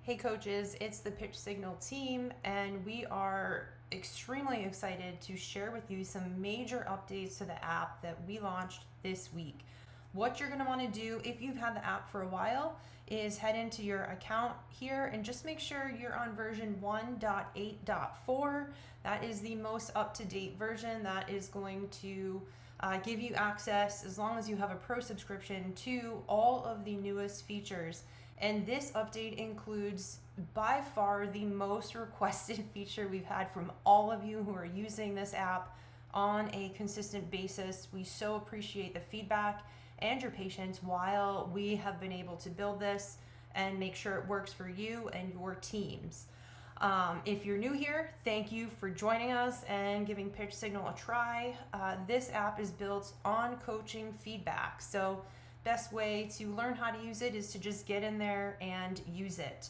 Hey coaches, it's the Pitch Signal team, and we are extremely excited to share with you some major updates to the app that we launched this week. What you're going to want to do if you've had the app for a while is head into your account here and just make sure you're on version 1.8.4. That is the most up-to-date version that is going to give you access, as long as you have a pro subscription, to all of the newest features. And this update includes by far the most requested feature we've had from all of you who are using this app on a consistent basis. We so appreciate the feedback and your patience while we have been able to build this and make sure it works for you and your teams. If you're new here, thank you for joining us and giving Pitch Signal a try. This app is built on coaching feedback. So best way to learn how to use it is to just get in there and use it.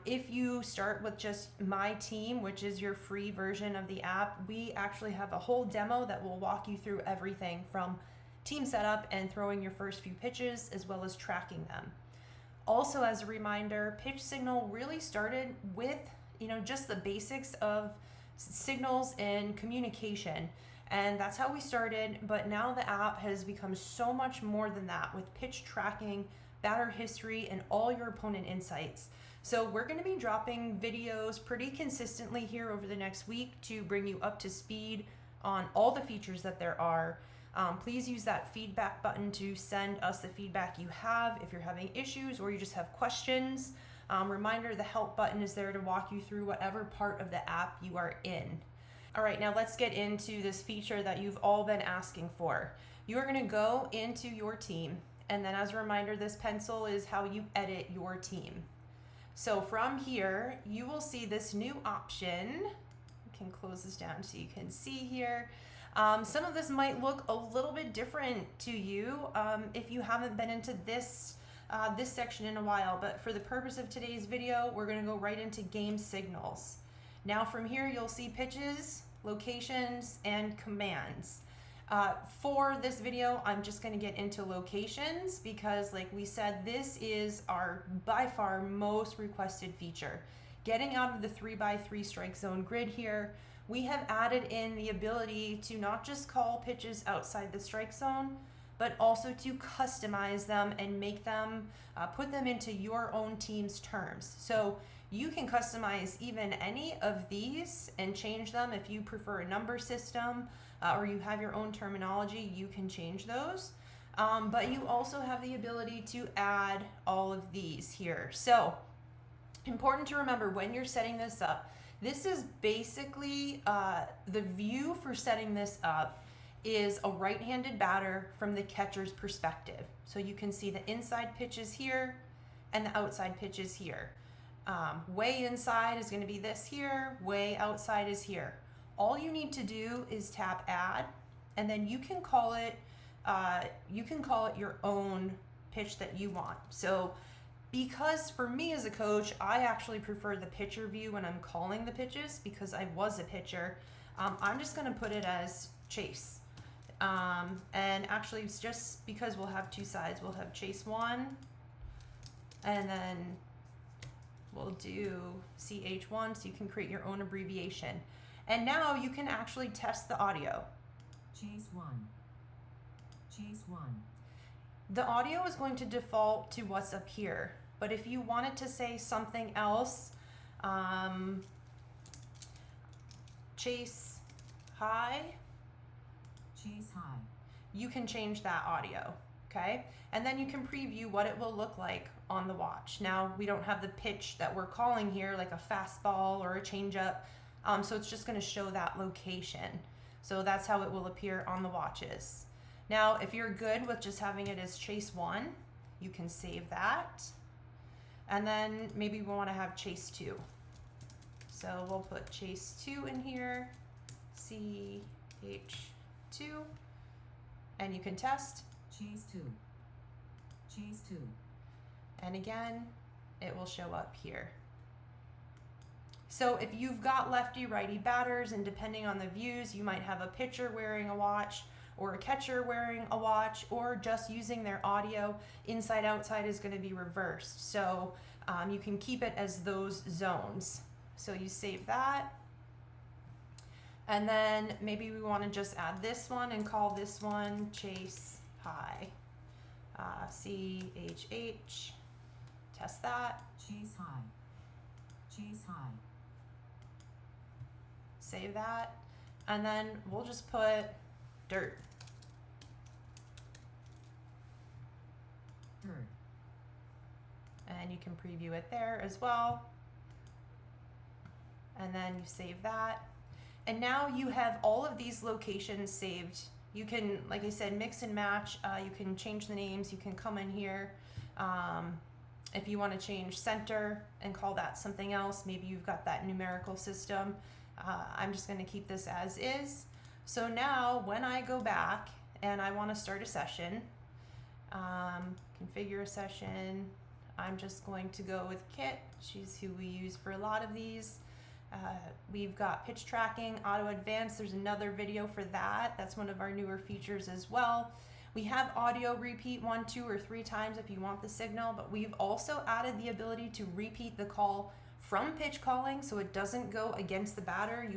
If you start with just My Team, which is your free version of the app, we actually have a whole demo that will walk you through everything from team setup and throwing your first few pitches, as well as tracking them. Also, as a reminder, Pitch Signal really started with just the basics of signals and communication. And that's how we started, but now the app has become so much more than that, with pitch tracking, batter history, and all your opponent insights. So we're going to be dropping videos pretty consistently here over the next week to bring you up to speed on all the features that there are. Please use that feedback button to send us the feedback you have if you're having issues or you just have questions. Reminder, the help button is there to walk you through whatever part of the app you are in. All right, now let's get into this feature that you've all been asking for. You are going to go into your team, and then as a reminder, this pencil is how you edit your team. So from here, you will see this new option. I can close this down so you can see here. Some of this might look a little bit different to you if you haven't been into this section in a while, but for the purpose of today's video, we're going to go right into game signals. Now from here, you'll see pitches, locations, and commands. For this video, I'm just going to get into locations because, like we said, this is our by far most requested feature. Getting out of the 3x3 strike zone grid here, we have added in the ability to not just call pitches outside the strike zone, but also to customize them and make them, put them into your own team's terms. So you can customize even any of these and change them. If you prefer a number system or you have your own terminology, you can change those. But you also have the ability to add all of these here. So important to remember when you're setting this up, this is basically the view for setting this up is a right-handed batter from the catcher's perspective. So you can see the inside pitches here and the outside pitches here. Way inside is going to be this here, way outside is here. All you need to do is tap add, and then you can call it your own pitch that you want. So because for me as a coach, I actually prefer the pitcher view when I'm calling the pitches because I was a pitcher. I'm just going to put it as chase. And actually, it's just because we'll have two sides. We'll have chase 1, and then we'll do CH1, so you can create your own abbreviation. And now you can actually test the audio. Chase 1. Chase 1. The audio is going to default to what's up here, but if you wanted to say something else, chase high, Chase high. you can change that audio, okay? And then you can preview what it will look like on the watch. Now, we don't have the pitch that we're calling here, like a fastball or a changeup, so it's just gonna show that location. So that's how it will appear on the watches. Now, if you're good with just having it as chase 1, you can save that. And then maybe we wanna have chase 2. So we'll put chase 2 in here, CH2, and you can test. Chase 2. Chase 2. And again, it will show up here. So if you've got lefty righty batters, and depending on the views, you might have a pitcher wearing a watch or a catcher wearing a watch, or just using their audio, inside outside is going to be reversed. So You can keep it as those zones. So you save that. And then maybe we want to just add this one and call this one chase high. CHH. Test that. Chase high. Chase high. Save that. And then we'll just put dirt. Dirt. And you can preview it there as well. And then you save that. And now you have all of these locations saved. You can, like I said, mix and match. You can change the names. You can come in here. If you want to change center and call that something else, maybe you've got that numerical system. I'm just going to keep this as is. So now when I go back and I want to start a session, configure a session, I'm just going to go with Kit. She's who we use for a lot of these. We've got pitch tracking, auto advance. There's another video for that. That's one of our newer features as well. We have audio repeat 1, 2, or 3 times if you want the signal, but we've also added the ability to repeat the call from pitch calling so it doesn't go against the batter,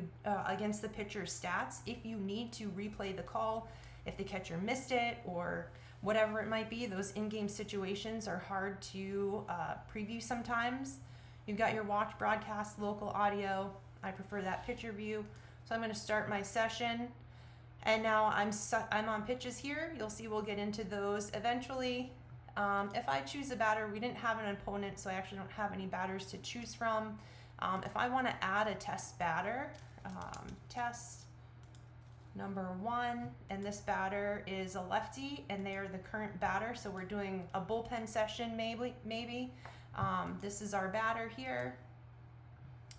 against the pitcher's stats. If you need to replay the call, if the catcher missed it or whatever it might be, those in-game situations are hard to preview sometimes. You've got your watch, broadcast, local audio. I prefer that pitcher view. So I'm going to start my session. And now I'm on pitches here. You'll see we'll get into those eventually. If I choose a batter, we didn't have an opponent, so I actually don't have any batters to choose from. If I want to add a test batter, test number 1, and this batter is a lefty, and they are the current batter, so we're doing a bullpen session maybe. This is our batter here.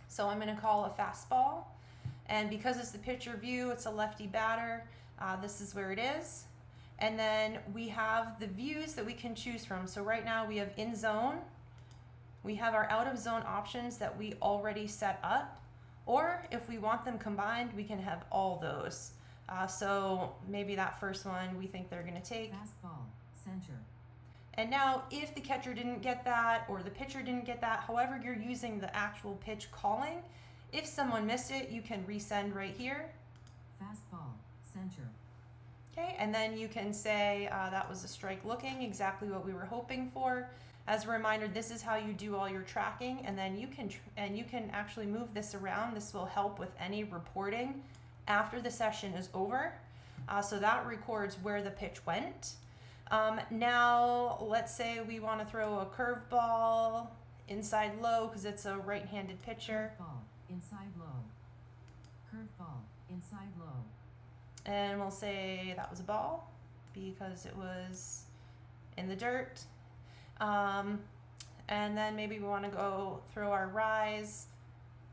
So I'm going to call a fastball. And because it's the pitcher view, it's a lefty batter. This is where it is. And then we have the views that we can choose from. So right now we have in zone. We have our out of zone options that we already set up. Or if we want them combined, we can have all those. So maybe that first one we think they're going to take. Fastball. Center. And now if the catcher didn't get that or the pitcher didn't get that, however you're using the actual pitch calling, if someone missed it, you can resend right here. Fastball. Center. Okay, and then you can say that was a strike looking, exactly what we were hoping for. As a reminder, this is how you do all your tracking, and then you can actually move this around. This will help with any reporting after the session is over. So that records where the pitch went. Now, let's say we want to throw a curveball inside low because it's a right-handed pitcher. Ball. Inside low. Curveball. Inside low. And we'll say that was a ball because it was in the dirt. And then maybe we want to go throw our rise.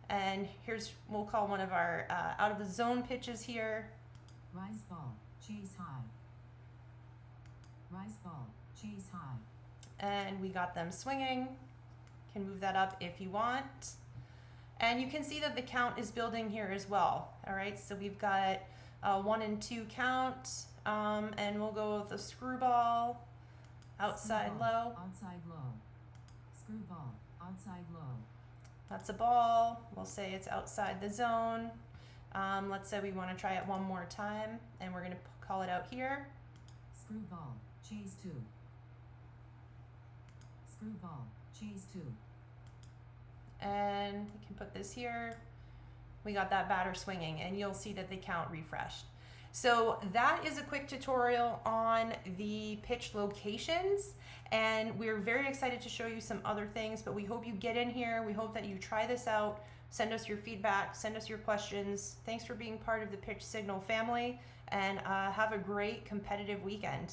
And we'll call one of our out of the zone pitches here. Rise ball. Chase high. Rise ball. Chase high. And we got them swinging. Can move that up if you want. And you can see that the count is building here as well. All right, so we've got 1 and 2 count, and we'll go with a screwball, outside Screwball. low. Outside low. Screwball. Outside low. That's a ball. We'll say it's outside the zone. Let's say we want to try it one more time, and we're going to call it out here. Screwball. Chase 2. Screwball. Chase 2. And we can put this here. We got that batter swinging, and you'll see that the count refreshed. So that is a quick tutorial on the pitch locations, and we're very excited to show you some other things, but we hope you get in here. We hope that you try this out. Send us your feedback, send us your questions. Thanks for being part of the Pitch Signal family, and have a great competitive weekend.